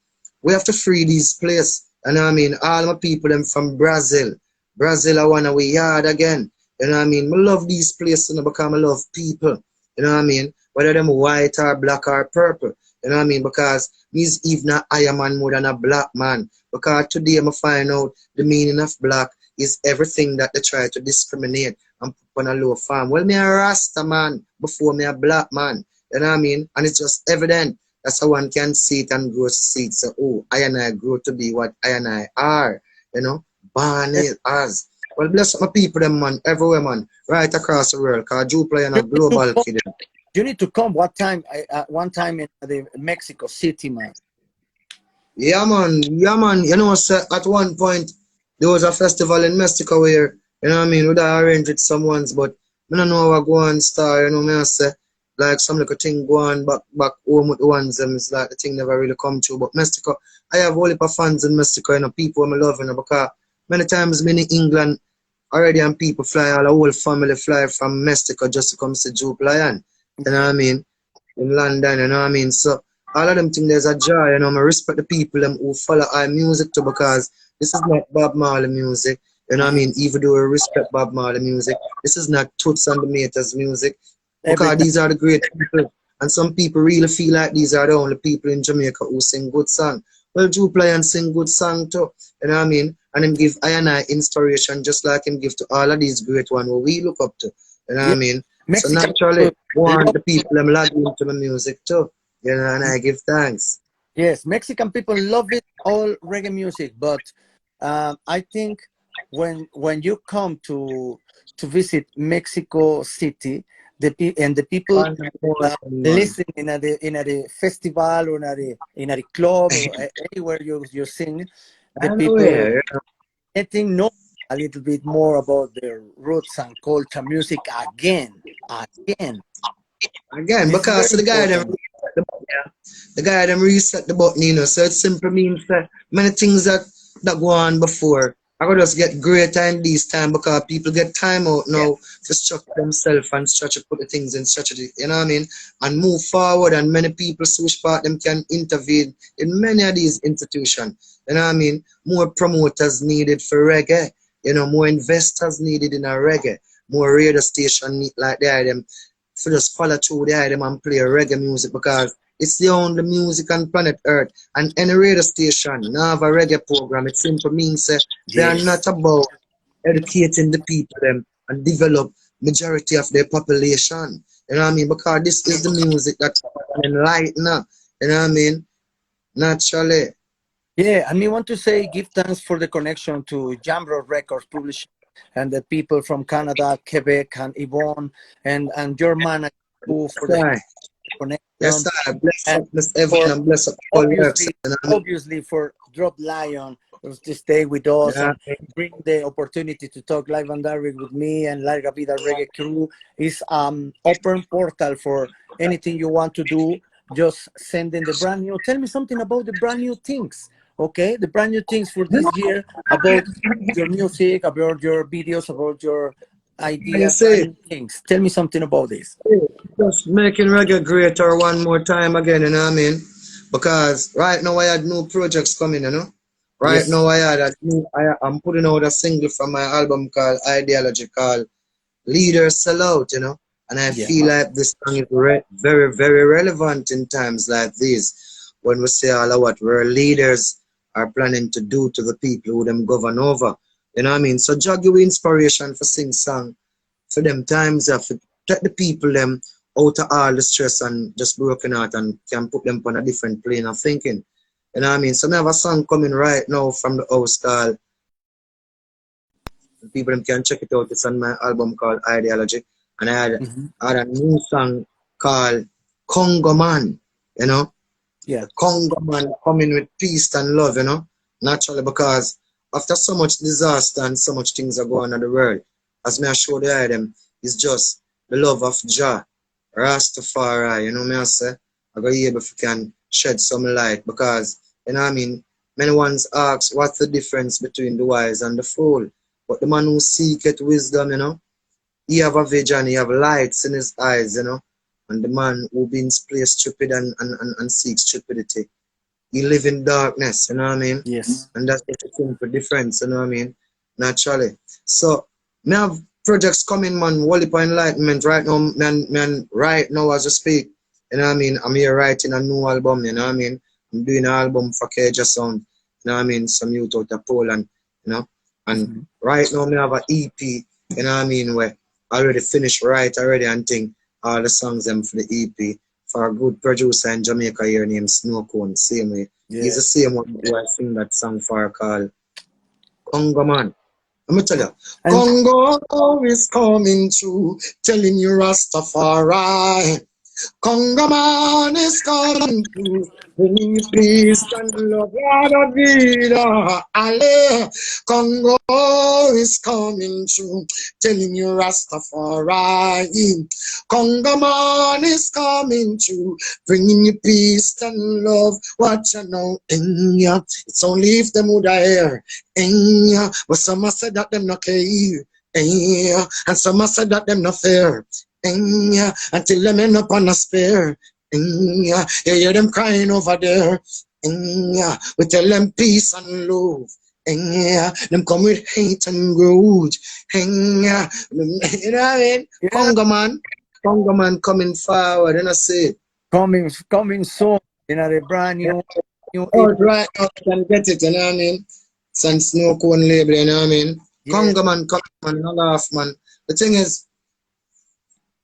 We have to free these places. You know what I mean? All my people them from Brazil. Brazil I wanna we yard again. You know what I mean? I love these places, you know, because I love people. You know what I mean? Whether them white or black or purple. You know what I mean? Because me's even a higher man more than a black man. Because today I find out the meaning of black is everything that they try to discriminate and put on a low farm. Well, me a Rasta man before me a black man. You know what I mean? And it's just evident. That's how one can see it and grow to see it. So, oh, I and I grow to be what I and I are, you know, born as. Well, bless my people, them man, everywhere, man, right across the world, because Droop playing a global kid. You need to come one time in the Mexico City, man. Yeah, man, yeah, man. You know, so at one point, there was a festival in Mexico where, you know what I mean, we'd arrange with someone's, but I don't know how I go on star, you know what I say. Like some little thing go on back home with the ones them, it's like the thing never really come true. But Mexico, I have a whole heap of fans in Mexico, you know, people I'm loving, you know, because many times in England already and people fly, all the whole family fly from Mexico just to come see Droop Lion. You know what I mean? In London, you know what I mean? So all of them think there's a joy, you know, I respect the people them who follow our music too, because this is not Bob Marley music. You know what I mean? Even though we respect Bob Marley music, this is not Toots and the Maters music. Because these are the great people. And some people really feel like these are the only people in Jamaica who sing good song. Well, Droop Lion sing good song too. You know what I mean? And him give I and I inspiration just like him give to all of these great ones who we look up to. You know what I mean? Mexican so naturally, want the people people them log into the music too. You know, and I give thanks. yes, Mexican people love it, all reggae music, but I think when you come to visit Mexico City, the people listen in a festival or in a club or anywhere you sing, the people getting know a little bit more about their roots and culture, music again. Again, This is because very the guy them important. reset the button, yeah. The guy them reset the button, you know. So it simply means that many things that go on before I could just get greater in this time because people get time out Yeah. now to structure themselves and structure put the things in structure, you know what I mean? And move forward, and many people switch part them can intervene in many of these institutions. You know what I mean? More promoters needed for reggae, you know, more investors needed in a reggae, more radio station like that them for just follow through the item and play reggae music, because it's the only music on planet Earth. And any radio station now have a reggae program. It simply means they are Yes. not about educating the people them and develop majority of their population. You know what I mean? Because this is the music that enlighten. You know what I mean? Naturally. Yeah, and we want to say give thanks for the connection to Jamro Records Publishing and the people from Canada, Quebec, and Yvonne, and your manager too for the Sorry. Yes, connection, sir. Bless and up, bless everyone, for and bless up all works. obviously You know what I mean? obviously for Drop Lion to stay with us Yeah. and bring the opportunity to talk live and direct with me and Larga Vida Reggae crew. Is open portal for anything you want to do. Just send in the brand new. Tell me something about the brand new things. Okay, the brand new things for this year about your music, about your videos, about your You idea, brand see, new things. Tell me something about this. just making reggae greater one more time again, you know what I mean? Because right now I had new projects coming, you know? Right Yes. now I'm putting out a single from my album called Ideology called Leaders Sell Out, you know? And I Yeah. feel like this song is very, very relevant in times like these, when we see all of what our leaders are planning to do to the people who them govern over. You know what I mean? So jog your inspiration for sing song for them times for get the people them out of all the stress and just broken out and can put them on a different plane of thinking. You know what I mean? So I have a song coming right now from the house called, people them can check it out. It's on my album called Ideology. And I had a new song called Congo Man, you know. Yeah. Congo Man coming with peace and love, you know. Naturally, because after so much disaster and so much things are going on in the world, as me I show the item, it's just the love of Jah, Rastafari, you know me I say. I go here if you can shed some light because, you know what I mean, many ones ask what's the difference between the wise and the fool. But the man who seeketh wisdom, you know, he have a vision, he have lights in his eyes, you know. And the man who been play stupid and seeks stupidity, he live in darkness, you know what I mean? Yes. And that's the simple difference, you know what I mean? Naturally. So, me have projects coming, man, Wally for Enlightenment right now, man, right now as I speak, you know what I mean? I'm here writing a new album, you know what I mean? I'm doing an album for Keja Sound, you know what I mean? Some youth out of Poland, you know? And right now, me have an EP, you know what I mean, where I already finished already and think all the songs them for the EP for a good producer in Jamaica here named Snow Cone, same way. Yeah. He's the same one who I sing that song for called Congo Man. Let me tell you, Congo is coming through, telling you Rastafari. Congo Man is coming through, bringing peace and love, la vida, ale. Congo is coming through, telling you Rastafari. Congo Man is coming through, bringing you peace and love. Watch you know, yeah. It's only if them would hear, yeah. But some have said that them not care, yeah. And some have said that them not fair. Until them end up on a spare. You hear them crying over there. We tell them peace and love. Them come with hate and grudge. You know what I mean? Yeah. Congo man coming forward, and I say Coming soon, you know, the brand new oh, right, I can get it, you know what I mean? Some Snow Cone label, you know what I mean? Yeah. Congo man, no laugh, man. The thing is,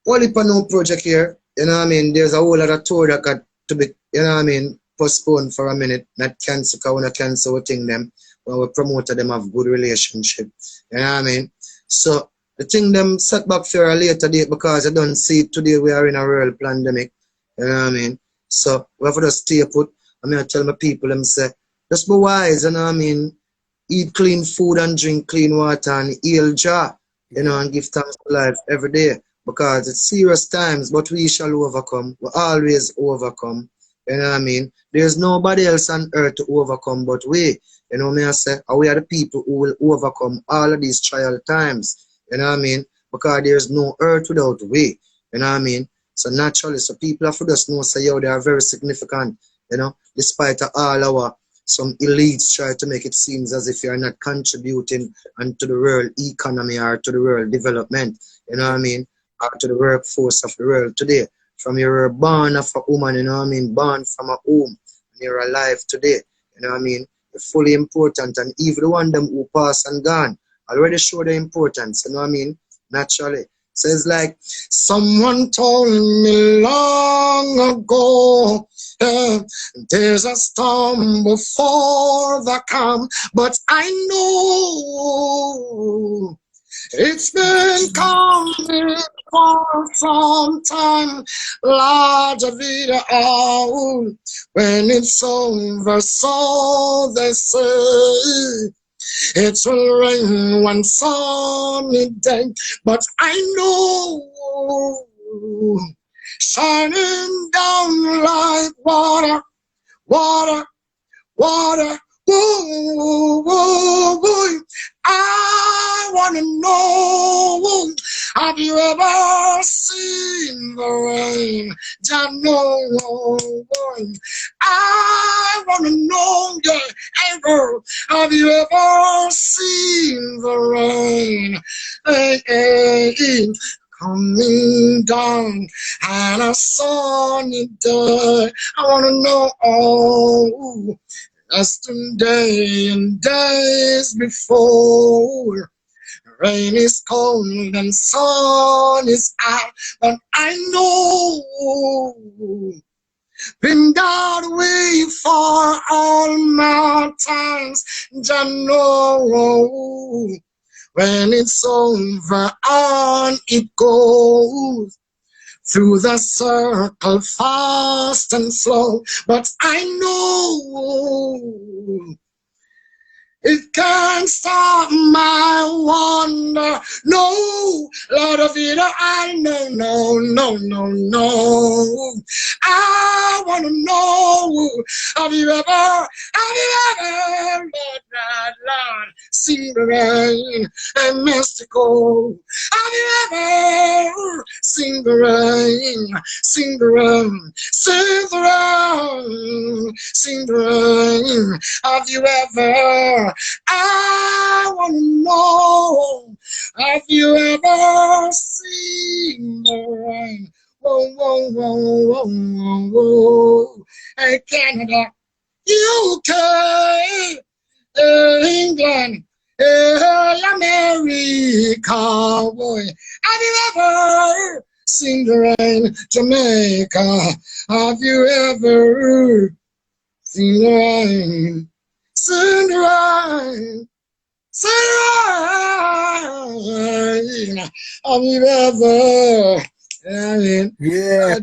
only for no project here, you know what I mean? There's a whole lot of tour that got to be, you know what I mean, postponed for a minute, not cancel, because when I cancel, we think them, when we promote them have good relationship, you know what I mean? So, the thing them set back for a later date because I don't see it today, we are in a real pandemic, you know what I mean? So, we have to just stay put. I mean, I tell my people, them say, just be wise, you know what I mean? Eat clean food and drink clean water and heal Jah, you know, and give thanks for life every day. Because it's serious times, but we shall overcome. We always overcome. You know what I mean? There's nobody else on earth to overcome but we. You know what I say? And we are the people who will overcome all of these trial times. You know what I mean? Because there's no earth without we. You know what I mean? So naturally, so people have to just know, say, yo, they are very significant. You know, despite all our some elites try to make it seem as if you're not contributing to the world economy or to the world development. You know what I mean? Or to the workforce of the world today. From you're born of a woman, you know what I mean? Born from a home, and you're alive today. You know what I mean? You're fully important, and even the one them who pass and gone already show the importance. You know what I mean? Naturally. So it's like someone told me long ago, there's a storm before the calm, but I know it's been coming for some time. Large vida out when it's over, so they say. It will rain one sunny day, but I know shining down like water, water, water. Woo, woo, woo. I wanna know, have you ever seen the rain? I know. I wanna know, yeah, hey girl, have you ever seen the rain? Hey, hey, hey, coming down and a sunny day. I wanna know, oh, yesterday and days before. Rain is cold and sun is out, but I know Been that way for all my times. Jah know when it's over on it goes. Through the circle fast and slow. But I know it can't stop my wonder. No, Lord of it, I know, no, no, no, no. I want to know, have you ever, Lord, seen the rain and mystical? Have you ever seen the rain, seen the rain, seen the rain, seen the rain? Have you ever? I want to know, have you ever seen the rain? Whoa, whoa, whoa, whoa, whoa, whoa. Hey, Canada, UK, England, hey, America, boy. Have you ever seen the rain? Jamaica, have you ever seen the rain? Sunrise, sunrise. Have you ever? Yeah.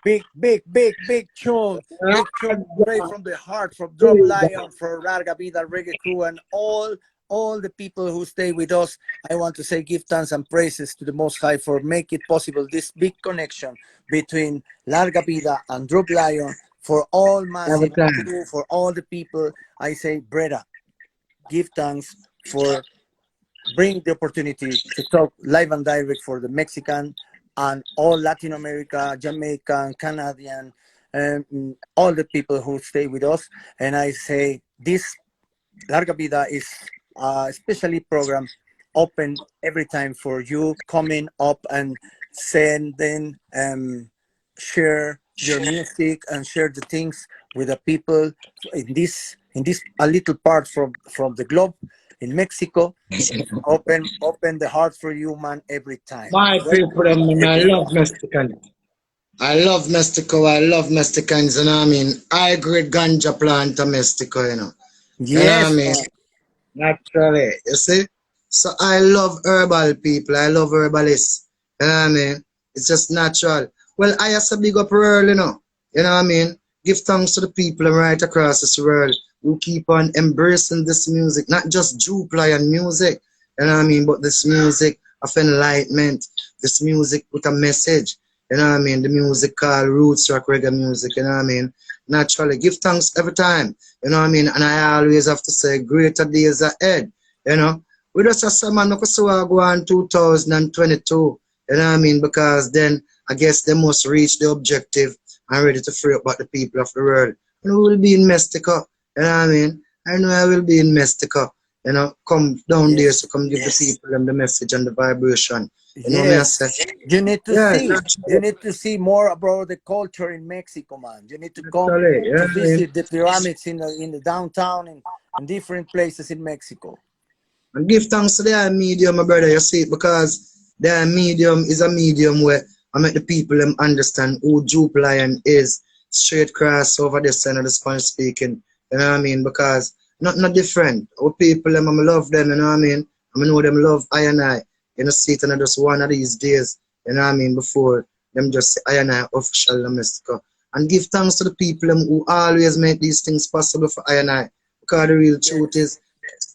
Big tune. Big tune straight from the heart, from Drop Lion, from Larga Vida Reggae Crew, and all the people who stay with us. I want to say give thanks and praises to the Most High for making it possible, this big connection between Larga Vida and Drop Lion, for all massive crew, for all the people. I say, Breda, give thanks for bringing the opportunity to talk live and direct for the Mexican and all Latin America, Jamaican, Canadian, all the people who stay with us. And I say this Larga Vida is a specially program open every time for you coming up and sending share your music and share the things with the people in this a little part from the globe in Mexico. Open the heart for you, man, every time. My people, I love Mexican. I love Mexico. I love Mexicans, you know what I mean? I grade ganja plant to Mexico, you know. You know what I Yes, mean? Naturally, you see? So I love herbal people. I love herbalists. You know what I mean? It's just natural. Well, I have to big up world, you know. You know what I mean? Give thanks to the people right across this world who keep on embracing this music, not just Droop Lion music, you know what I mean, but this music of enlightenment, this music with a message, you know what I mean, the music called roots rock reggae music, you know what I mean. Naturally, give thanks every time, you know what I mean, and I always have to say greater days ahead, you know. We just have some man go on 2022, you know what I mean, because then I guess they must reach the objective and ready to free up about the people of the world. And we will be in Mexico, you know what I mean? I know I will be in Mexico, you know, come down there yes, to come give the people them the message and the vibration. You know me I say? yes. You need to Yeah, see. You need to see more about the culture in Mexico, man. You need to come naturally, you know to what I mean? visit the pyramids in the downtown and different places in Mexico. And give thanks to their medium, my brother, you see, because their medium is a medium where I make the people them understand who Droop Lion is straight across over this side of the Spanish speaking. You know what I mean? Because not different. Our people them, I love them, you know what I mean? I know them love I and I. You know, see it and just one of these days, you know what I mean, before them just say I and I official domestic. And give thanks to the people them who always make these things possible for I and I. Because the real truth Yes, is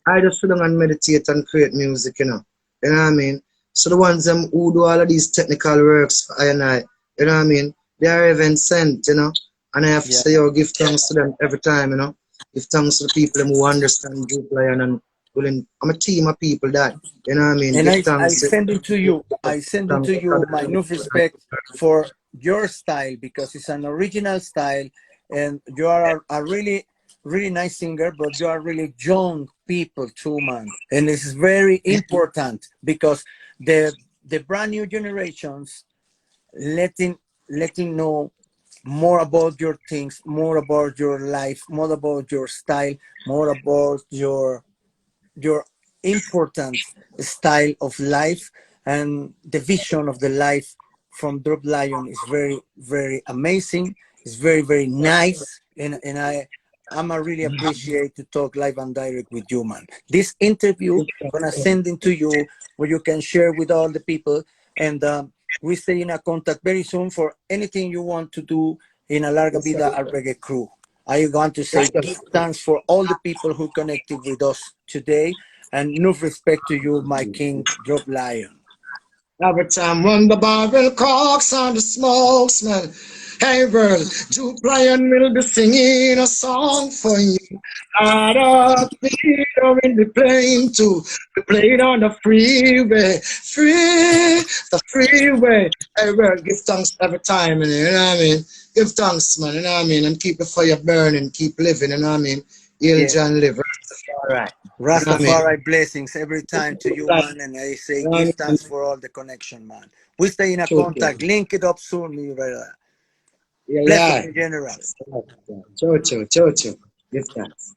I just sit down and meditate and create music, you know. You know what I mean? So the ones them who do all of these technical works for I and I, you know what I mean? They are even sent, you know. And I have to yeah. say, oh, give thanks to them every time, you know. Give thanks to the people them who understand Droop Lion and willing. I'm a team of people that, you know what I mean? And Give I thanks to send it to you. I send it thanks to you my new to respect for your style because it's an original style, and you are a really nice singer, but you are really young people too, man. And it's very important because the brand new generations letting know more about your things, more about your life, more about your style, more about your important style of life and the vision of the life from Drop Lion is very, very amazing. It's very, very nice, and I'm a really appreciate to talk live and direct with you, man. This interview gonna send it to you where you can share with all the people, and we stay in a contact very soon for anything you want to do in a Larga Yes, sir. Vida al Reggae crew. I want to say give thanks for all the people who connected with us today, and enough respect to you, my king, Drop Lion. Every time when the barrel cocks and the smoke smell, hey girl, Juke Lion will be singing a song for you. Out of freedom in the plane too. We played on the freeway, the freeway. Hey girl, give thanks every time, man, you know what I mean? Give thanks, man, you know what I mean? And keep the fire burning, keep living, you know what I mean? Heal Yeah. John live, all right. You know what I mean? Rastafari blessings every time to you, man. And I say, You know what give I mean? thanks for all the connection, man. We stay in a Choke. contact. Link it up soon, me brother. Yeah, Blessings yeah. in general. Chocho. Give thanks.